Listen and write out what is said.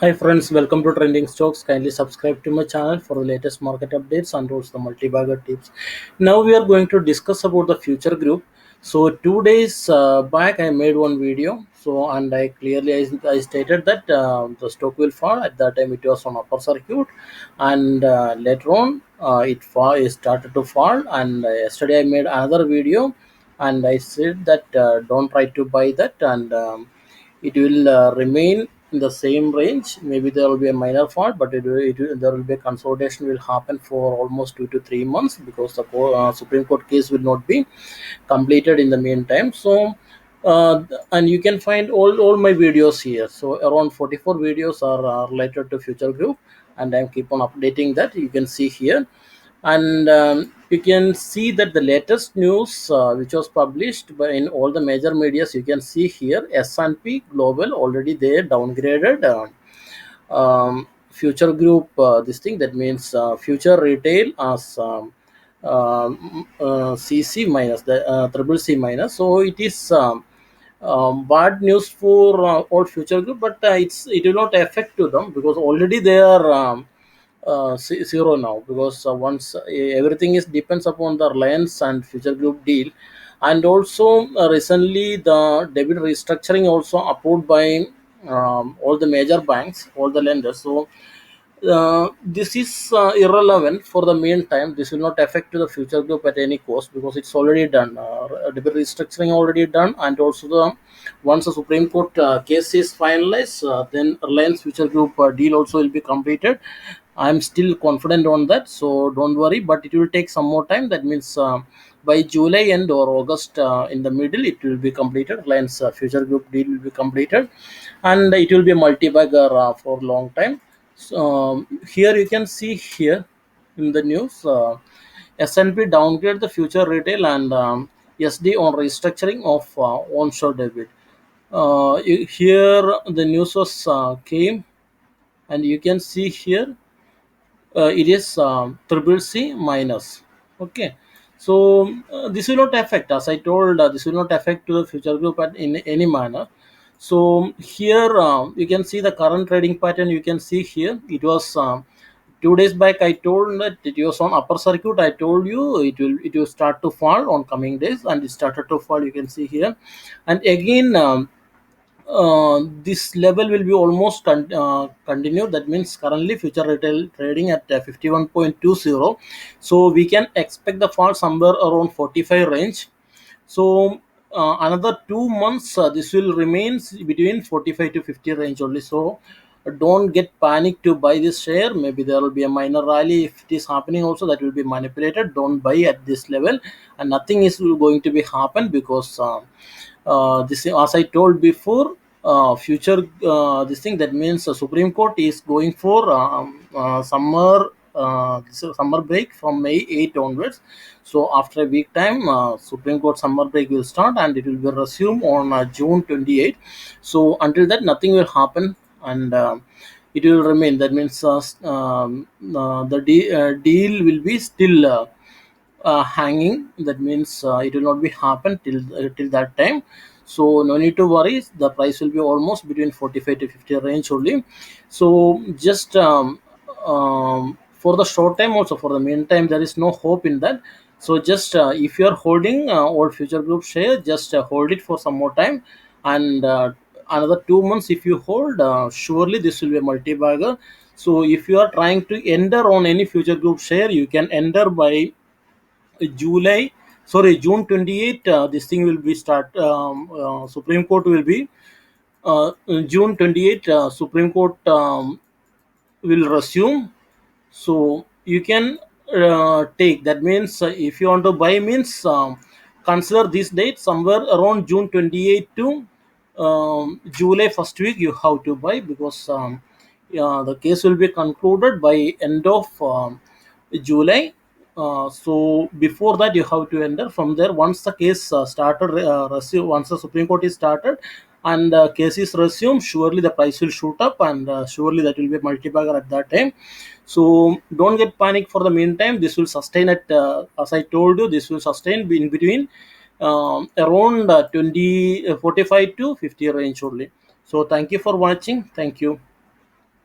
Hi friends, welcome to Trending Stocks. Kindly subscribe to my channel for the latest market updates and also the multi-bagger tips. Now we are going to discuss about the future group. So 2 days back I made one video. So and I clearly I stated that the stock will fall. At that time it was on upper circuit, and later on it started to fall. And yesterday I made another video, and I said that don't try to buy that, and it will remain in the same range. Maybe there will be a minor fall, but there will be a consolidation will happen for almost 2 to 3 months, because the Supreme Court case will not be completed in the meantime. So and you can find all my videos here. So around 44 videos are related to future group, and I keep on updating that. You can see here, and you can see that the latest news which was published by in all the major medias, you can see here S&P Global already they downgraded future group, this thing that means future retail as CC minus, the triple C minus. So it is bad news for all future group, but it will not affect to them, because already they are zero now, because once everything is depends upon the Reliance and future group deal. And also recently the debit restructuring also approved by all the major banks, all the lenders. So this is irrelevant for the meantime. This will not affect to the future group at any cost, because it's already done. Debit restructuring already done, and also the once the Supreme Court case is finalized, then Reliance future group deal also will be completed. I'm still confident on that, so don't worry. But it will take some more time. That means by July end or August in the middle, it will be completed. Reliance future group deal will be completed, and it will be multi-bagger for long time. So here you can see here in the news, S&P downgrade the future retail, and SD on restructuring of onshore debit. Here the news was came, and you can see here it is triple C minus. Okay, so this will not affect, as I told, this will not affect to the future group in any manner. So here you can see the current trading pattern. You can see here it was 2 days back I told that it was on upper circuit. I told you it will start to fall on coming days, and it started to fall. You can see here, and again this level will be almost continued. That means currently future retail trading at 51.20. So we can expect the fall somewhere around 45 range. So another 2 months this will remain between 45 to 50 range only. So don't get panic to buy this share. Maybe there will be a minor rally. If it is happening also, that will be manipulated. Don't buy at this level, and nothing is going to be happen, because this, as I told before, future this thing that means the Supreme Court is going for summer break from May 8 onwards. So after a week time, Supreme Court summer break will start, and it will be resumed on June 28. So until that, nothing will happen, and it will remain. That means deal will be still hanging. That means it will not be happen till that time. So no need to worry. The price will be almost between 45 to 50 range only. So just for the short time, also for the meantime, there is no hope in that. So just if you are holding old future group share, just hold it for some more time, and another 2 months if you hold, surely this will be a multi-bagger. So if you are trying to enter on any future group share, you can enter by July, sorry, June 28. This thing will be start. Supreme Court will be June 28. Supreme Court will resume. So you can take. That means if you want to buy, means consider this date somewhere around June 28 to July first week. You have to buy, because yeah, the case will be concluded by end of July. So before that, you have to enter. From there, once the case started, once the Supreme Court is started and case is resumed, surely the price will shoot up, and surely that will be multi-bagger at that time. So don't get panic for the meantime. This will sustain at, as I told you, this will sustain in between around 45 to 50 range only. So thank you for watching. Thank you.